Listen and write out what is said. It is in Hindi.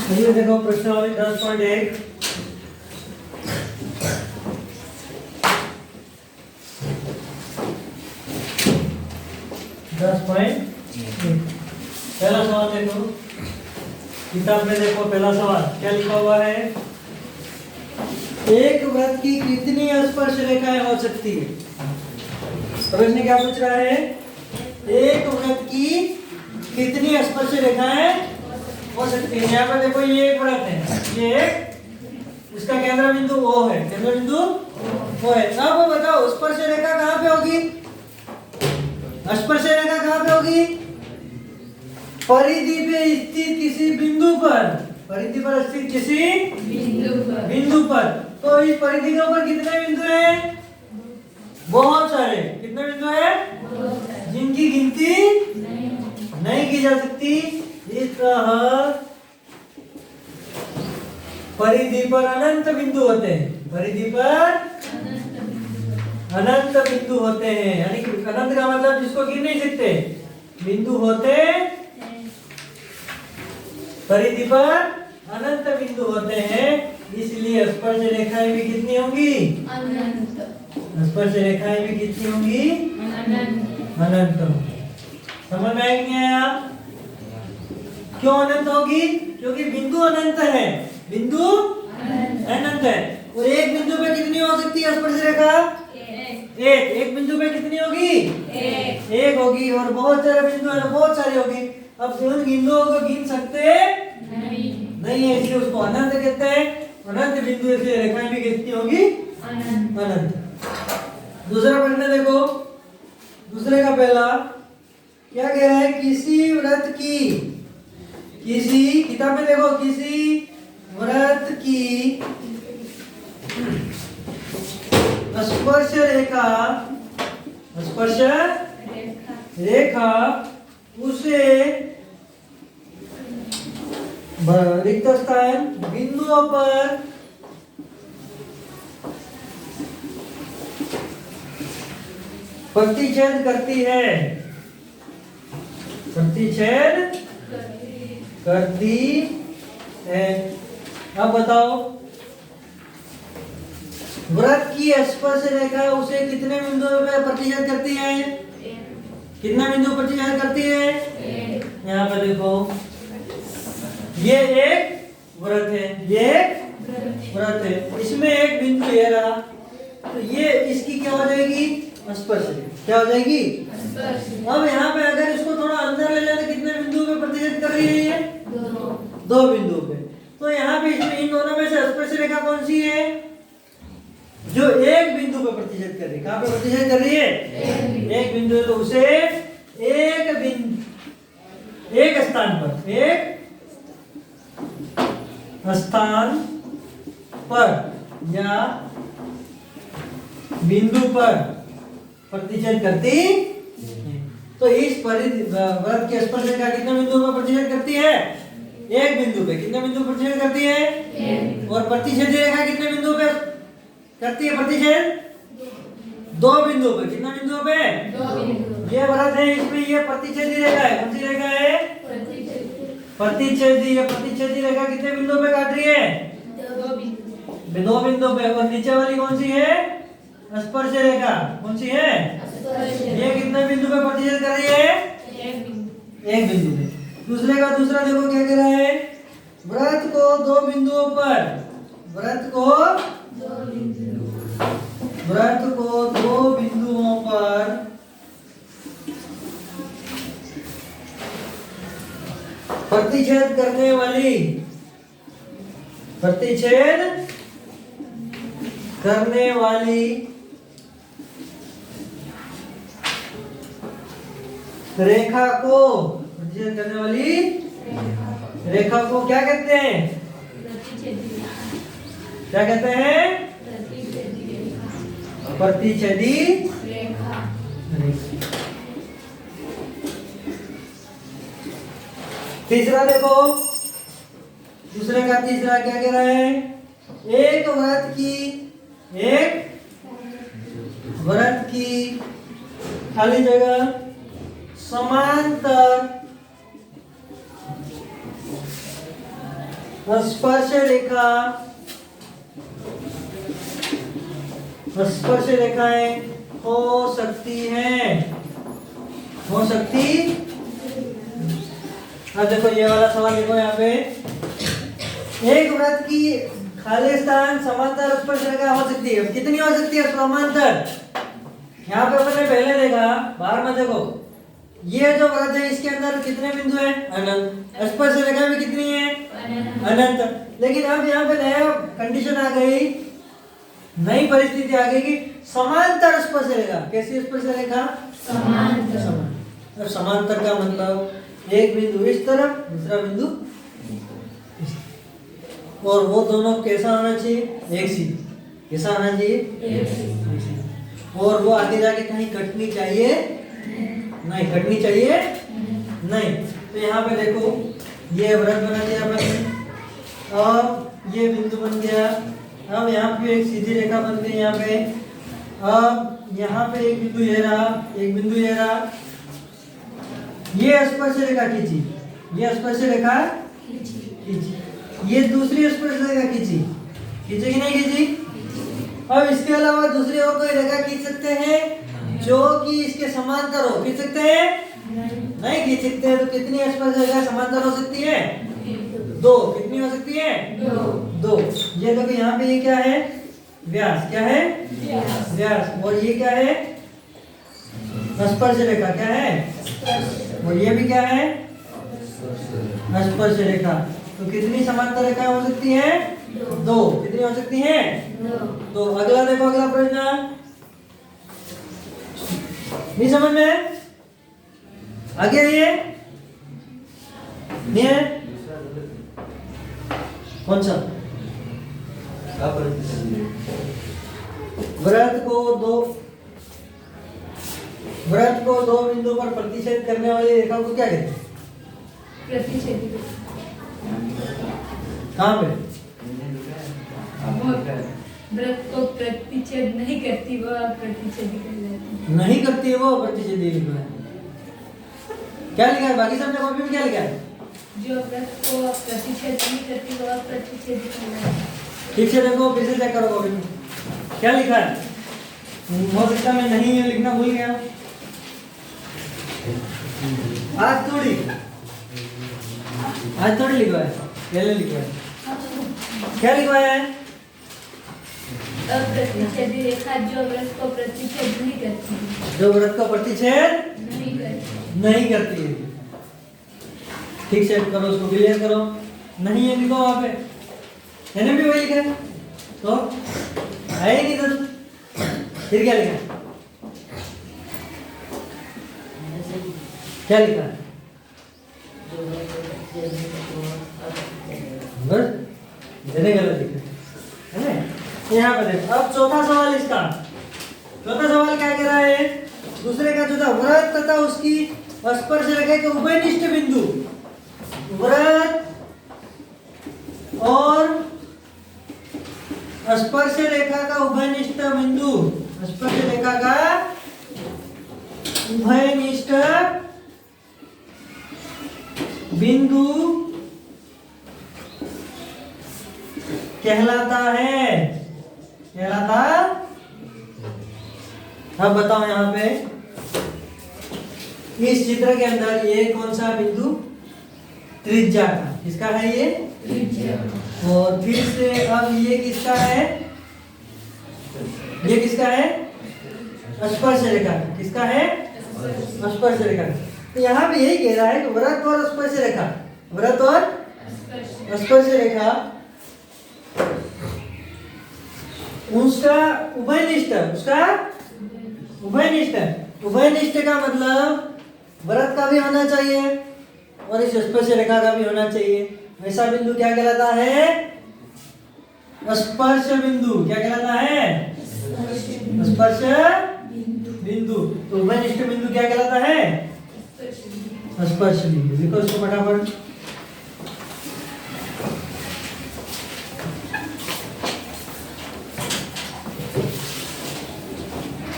ये देखो प्रश्नावली 10.1 पहला सवाल देखो, किताब में देखो पहला सवाल क्या लिखा हुआ है। एक वृत्त की कितनी स्पर्श रेखाएं हो सकती है। प्रश्न क्या पूछ रहा है, एक वृत्त की कितनी स्पर्श रेखाएं हो सकती है। यहाँ पर देखो ये एक वृत्त है, ये एक, इसका केंद्र बिंदु O है, केंद्र बिंदु O है। अब बताओ स्पर्श रेखा कहाँ पे होगी, स्पर्श रेखा कहाँ पे होगी, परिधि पे स्थित किसी बिंदु पर, परिधि पर स्थित किसी बिंदु पर। तो इस परिधि के ऊपर कितने बिंदु हैं, बहुत सारे। कितने बिंदु हैं, जिनकी गिनती नहीं की जा सकती। इस तरह परिधि पर अनंत बिंदु होते हैं, परिधि पर अनंत बिंदु होते हैं। यानी कि अनंत का मतलब जिसको गिन नहीं सकते बिंदु होते, परिधि पर अनंत बिंदु होते हैं। इसलिए स्पर्श रेखाएं भी कितनी होंगी, अनंत। स्पर्श रेखाएं भी कितनी होंगी, अनंत। समझ में आया कि नहीं आया। क्यों अनंत होगी, क्योंकि बिंदु अनंत है, बिंदु अनंत है। और एक बिंदु पे कितनी हो सकती है स्पर्श रेखा, एक बिंदु पे कितनी होगी, एक होगी। और बहुत सारे बिंदु है, बहुत सारी होगी। अब उन बिंदुओं को गिन सकते नहीं है, इसलिए उसको अनंत कहते हैं। अनंत बिंदु से रेखाएं भी कितनी होगी, अनंत। दूसरा प्रश्न देखो, दूसरे का पहला क्या कह रहा है, किसी वृत्त की, किसी, किताब में देखो, किसी वृत्त की स्पर्श रेखा, स्पर्श रेखा उसे रिक्त स्थान बिंदुओं पर प्रतिच्छेद करती है, प्रतिच्छेद करती है। अब बताओ वृत्त की स्पर्श रेखा उसे कितने बिंदुओं पर प्रतिच्छेद करती है, कितना बिंदु प्रतिच्छेद करती है। यहाँ पर देखो ये एक वृत्त है, ये एक वृत्त है, इसमें एक बिंदु ये रहा, तो ये इसकी क्या हो जाएगी, स्पर्श रेखा। क्या हो जाएगी, अब यहाँ पे अगर इसको थोड़ा अंदर ले जाए तो कितने बिंदु पे प्रतिच्छेद कर रही है ये, दो बिंदु पे। तो यहाँ पे इसमें इन दोनों में से स्पर्श रेखा कौन सी है, जो एक बिंदु पे प्रतिच्छेद कर रही है। कहाँ पे प्रतिच्छेद कर रही है, एक बिंदु है, तो उसे एक बिंदु, एक स्थान पर, एक स्थान पर या बिंदु पर प्रतिच्छेद करती है। तो इस परिधि वृत्त की स्पर्श रेखा कितने बिंदु पर प्रतिच्छेद करती है, एक बिंदु पे। कितने बिंदु पर प्रतिच्छेद करती है, और प्रतिच्छेदी रेखा कितने बिंदु पे करती है प्रतिच्छेद, दो बिंदु पे। कितने बिंदुओं पे, ये वृत्त है, इसमें ये प्रतिच्छेदी रेखा है। कौन सी रेखा है, प्रतिच्छेदी। ये प्रतिच्छेदी रेखा कितने बिंदु पे काट रही है, दो बिंदु पे। और नीचे वाली कौन सी है, स्पर्श रेखा कौन सी है, ये कितने बिंदु पे प्रतिच्छेद कर रही है, एक बिंदु पे। दूसरे का दूसरा देखो क्या कह रहा है, वृत्त को दो बिंदुओं पर, वृत्त को दो बिंदुओं पर प्रतिच्छेद करने वाली, प्रतिच्छेद करने वाली रेखा को, प्रतिच्छेद करने वाली रेखा को क्या कहते हैं, क्या कहते हैं, प्रतिच्छेदी रेखा। तीसरा देखो, दूसरे का तीसरा क्या कह रहा है, एक वृत्त की, एक वृत्त की खाली जगह समांतर स्पर्श रेखा, स्पर्श रेखाएं हो सकती हैं, हो सकती। अब देखो ये वाला सवाल देखो यहाँ पे, एक वृत्त की खाली स्थान समांतर स्पर्श रेखा हो सकती है, कितनी हो सकती है? समांतर। यहाँ पे अपने पहले देखा, बाहर में देखो ये जो वृत्त है इसके अंदर कितने बिंदु हैं? अनंत। स्पर्श रेखा भी कितनी है? अनंत। लेकिन अब यहाँ पे नया कंडीशन आ गई, नई परिस्थिति आ गई कि समांतर स्पर्श रेखा। कैसी स्पर्श रेखा? समांतर। समांतर का मतलब एक बिंदु इस तरफ, दूसरा बिंदु इस तरफ। और वो दोनों कैसा होना चाहिए? एक सी। कैसा होना चाहिए? एक सी। और वो आगे जाके कहीं कटनी चाहिए नहीं, कटनी चाहिए नहीं। तो यहाँ पे देखो ये वृत्त बना दिया मैंने और ये बिंदु बन गया। अब यहाँ पे एक सीधी रेखा बन गई यहाँ पे। अब यहाँ पे एक बिंदु ये रहा, एक बिंदु ये रहा। ये स्पर्श रेखा खींची, ये स्पर्श रेखा खींची, ये दूसरी स्पर्श रेखा खींची, खींची कि नहीं खींची? अब इसके अलावा दूसरी और कोई रेखा खींच सकते हैं जो कि इसके समांतर हो? खींच सकते हैं? नहीं खींच सकते हैं। तो कितनी स्पर्श रेखा समांतर हो सकती है? दो। कितनी हो सकती है? दो। ये देखो यहाँ पे ये क्या है? व्यास। क्या है? व्यास। और ये क्या है? स्पर्श रेखा। क्या है? और ये भी क्या है? स्पर्श रेखा। तो कितनी समांतर रेखा हो सकती है? दो। कितनी हो सकती है? दो। अगला देखो, अगला प्रश्न नहीं समझ में? आगे ये नहीं है? कौन सा? वृत्त को दो बिंदु पर प्रतिच्छेद करने वाली रेखा को क्या कहते हैं? प्रतिच्छेदी। कहाँ पे? वृत्त को प्रतिच्छेद नहीं करती वह प्रतिच्छेदी कहलाती है। नहीं करती है वो प्रतिच्छेदी लिखा है। क्या लिखा है? बाकी सब ने कॉपी में क्या लिखा है? जो वृत्त को प्रतिच्छेद नहीं करती वह प्रतिच्छेदी कहलाती है। ठीक से देखो, फिर से चेक करो कॉपी में क्या लिखा है। हो सकता मैं नहीं लिखना भूल गया। आज थोड़ी लिखा है, पहले लिखा है। क्या लिखा है? प्रतिच्छेदी रेखा जो वृत्त को प्रतिच्छेद नहीं करती, जो वृत्त को प्रतिच्छेद नहीं करती है। ठीक से करो, उसको क्लियर करो। नहीं है लिखो वहां पे, मैंने भी वही लिखा है तो है ही नहीं। तो फिर क्या लिखा है? क्या लिखा है? बस जने गलत लिखा है ना। यहाँ पे देखो, अब चौथा सवाल इसका। चौथा सवाल क्या कह रहा है? दूसरे का जो था वृत्त तथा उसकी स्पर्श रेखा के उभयनिष्ठ बिंदु, वृत्त और स्पर्श रेखा का उभयनिष्ठ बिंदु, स्पर्श रेखा का उभयनिष्ठ बिंदु कहलाता है। कहलाता। अब बताओ यहाँ पे इस चित्र के अंदर ये कौन सा बिंदु त्रिज्या का? किसका है ये? त्रिज्या। और फिर से अब ये किसका है? ये किसका है? स्पर्श रेखा। किसका है? स्पर्श रेखा। तो यहाँ पे यही कह रहा है कि वृत्त और स्पर्श रेखा, वृत्त और स्पर्श रेखा उसका उभयनिष्ठ, उसका उभयनिष्ठ। उभयनिष्ठ का मतलब वृत्त का भी होना चाहिए और इस स्पर्श रेखा का भी होना चाहिए। वैसा बिंदु क्या कहलाता है? स्पर्श बिंदु। क्या कहलाता है? स्पर्श बिंदु। तो उभयनिष्ठ बिंदु क्या कहलाता है? स्पर्श बिंदु। लिखो इसको फटाफट।